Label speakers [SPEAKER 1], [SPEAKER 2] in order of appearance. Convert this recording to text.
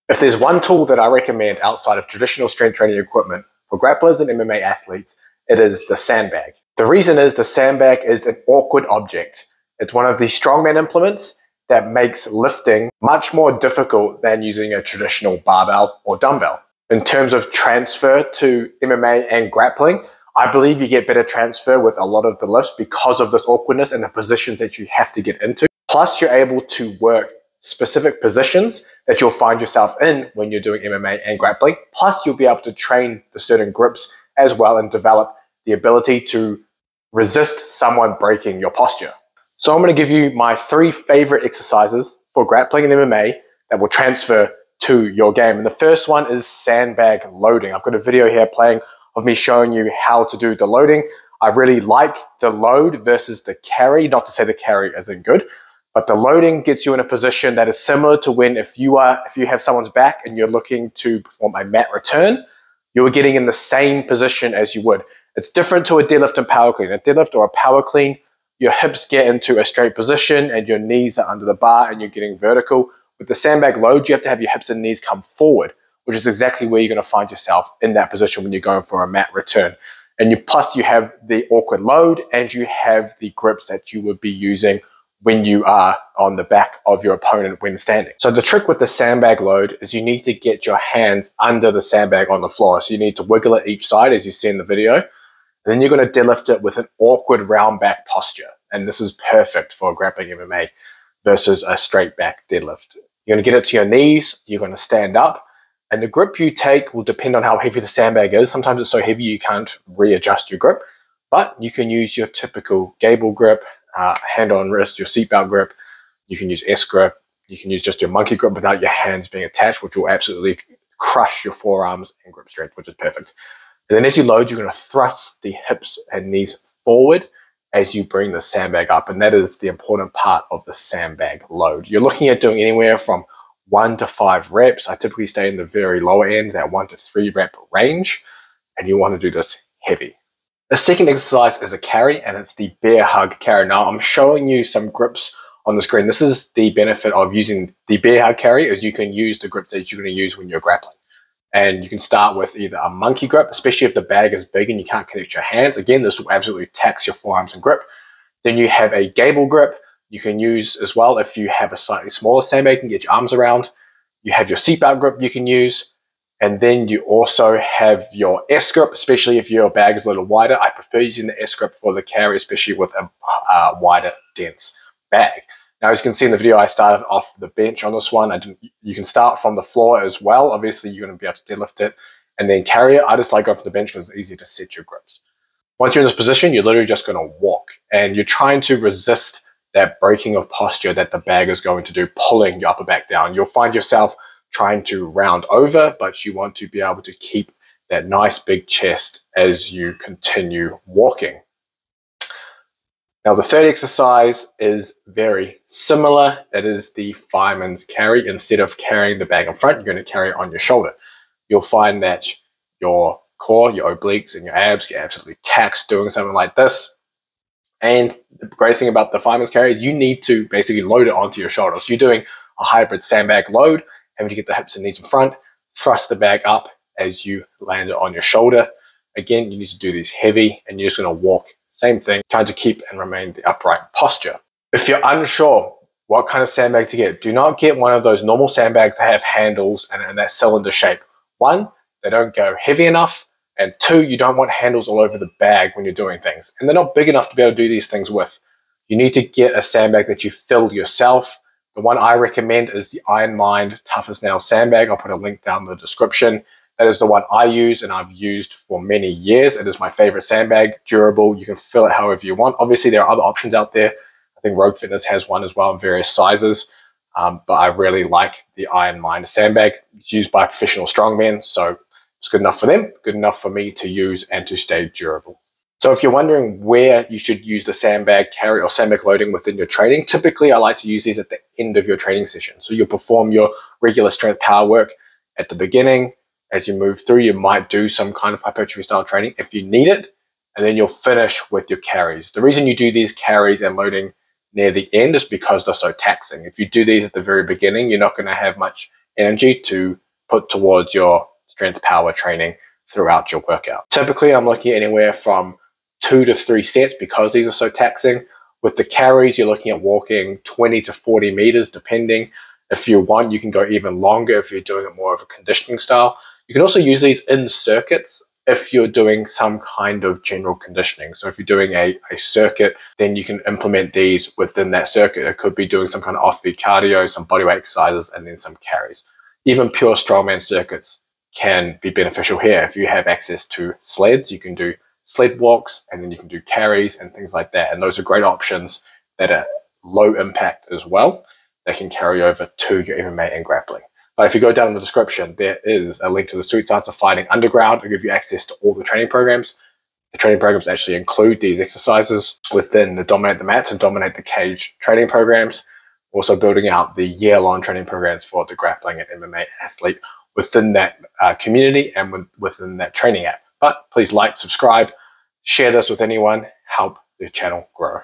[SPEAKER 1] If there's one tool that I recommend outside of traditional strength training equipment for grapplers and MMA athletes, it is the sandbag. The reason is the sandbag is an awkward object. It's one of the strongman implements that makes lifting much more difficult than using a traditional barbell or dumbbell. In terms of transfer to MMA and grappling, I believe you get better transfer with a lot of the lifts because of this awkwardness and the positions that you have to get into. Plus, you're able to work specific positions that you'll find yourself in when you're doing MMA and grappling. Plus, you'll be able to train the certain grips as well and develop the ability to resist someone breaking your posture. So I'm going to give you my 3 favorite exercises for grappling and MMA that will transfer to your game. And the first one is sandbag loading. I've got a video here playing of me showing you how to do the loading. I really like the load versus the carry. Not to say the carry isn't good, but the loading gets you in a position that is similar to when if you have someone's back and you're looking to perform a mat return, you're getting in the same position as you would. It's different to a deadlift and power clean. A deadlift or a power clean, your hips get into a straight position and your knees are under the bar and you're getting vertical. With the sandbag load, you have to have your hips and knees come forward, which is exactly where you're going to find yourself in that position when you're going for a mat return. And plus you have the awkward load and you have the grips that you would be using when you are on the back of your opponent when standing. So the trick with the sandbag load is you need to get your hands under the sandbag on the floor. So you need to wiggle it each side as you see in the video. And then you're going to deadlift it with an awkward round back posture. And this is perfect for grappling MMA versus a straight back deadlift. You're going to get it to your knees. You're going to stand up. And the grip you take will depend on how heavy the sandbag is. Sometimes it's so heavy you can't readjust your grip. But you can use your typical gable grip, hand on wrist, your seatbelt grip. You can use S grip. You can use just your monkey grip without your hands being attached, which will absolutely crush your forearms and grip strength, which is perfect. And then as you load, you're going to thrust the hips and knees forward as you bring the sandbag up. And that is the important part of the sandbag load. You're looking at doing anywhere from 1 to 5 reps. I typically stay in the very lower end, that 1 to 3 rep range. And you want to do this heavy. The second exercise is a carry, and it's the bear hug carry. Now, I'm showing you some grips on the screen. This is the benefit of using the bear hug carry, is you can use the grips that you're going to use when you're grappling. And you can start with either a monkey grip, especially if the bag is big and you can't connect your hands. Again, this will absolutely tax your forearms and grip. Then you have a gable grip. You can use as well if you have a slightly smaller sandbag, you can get your arms around. You have your seatbelt grip you can use. And then you also have your S grip, especially if your bag is a little wider. I prefer using the S grip for the carry, especially with a wider, dense bag. Now, as you can see in the video, I started off the bench on this one. You can start from the floor as well. Obviously, you're going to be able to deadlift it and then carry it. I just like going for the bench because it's easier to set your grips. Once you're in this position, you're literally just going to walk. And you're trying to resist that breaking of posture that the bag is going to do, pulling your upper back down. You'll find yourself trying to round over, but you want to be able to keep that nice big chest as you continue walking. Now, the third exercise is very similar. It is the fireman's carry. Instead of carrying the bag in front, you're going to carry it on your shoulder. You'll find that your core, your obliques, and your abs get absolutely taxed doing something like this. And the great thing about the fireman's carry is you need to basically load it onto your shoulders. So you're doing a hybrid sandbag load, having to get the hips and knees in front, thrust the bag up as you land it on your shoulder. Again, you need to do these heavy, and you're just going to walk. Same thing, trying to keep and remain the upright posture. If you're unsure what kind of sandbag to get, do not get one of those normal sandbags that have handles and that cylinder shape. 1, they don't go heavy enough. And 2, you don't want handles all over the bag when you're doing things. And they're not big enough to be able to do these things with. You need to get a sandbag that you filled yourself. The one I recommend is the Iron Mind Tough as Nails sandbag. I'll put a link down in the description. That is the one I use and I've used for many years. It is my favorite sandbag, durable. You can fill it however you want. Obviously, there are other options out there. I think Rogue Fitness has one as well in various sizes. But I really like the Iron Mind sandbag. It's used by professional strongmen, so it's good enough for them, good enough for me to use and to stay durable. So if you're wondering where you should use the sandbag carry or sandbag loading within your training, typically I like to use these at the end of your training session. So you'll perform your regular strength power work at the beginning. As you move through, you might do some kind of hypertrophy style training if you need it, and then you'll finish with your carries. The reason you do these carries and loading near the end is because they're so taxing. If you do these at the very beginning, you're not going to have much energy to put towards your strength power training throughout your workout. Typically, I'm looking at anywhere from 2 to 3 sets because these are so taxing. With the carries, you're looking at walking 20 to 40 meters, depending. If you want, you can go even longer if you're doing it more of a conditioning style. You can also use these in circuits if you're doing some kind of general conditioning. So if you're doing a circuit, then you can implement these within that circuit. It could be doing some kind of off-beat cardio, some bodyweight exercises, and then some carries. Even pure strongman circuits can be beneficial here. If you have access to sleds, you can do sled walks, and then you can do carries and things like that. And those are great options that are low impact as well. They can carry over to your MMA and grappling. But if you go down in the description, there is a link to the Sweet Science of Fighting Underground to give you access to all the training programs. The training programs actually include these exercises within the Dominate the Mats and Dominate the Cage training programs. Also building out the year-long training programs for the grappling and MMA athlete within that community and within that training app. But please like, subscribe, share this with anyone, help the channel grow.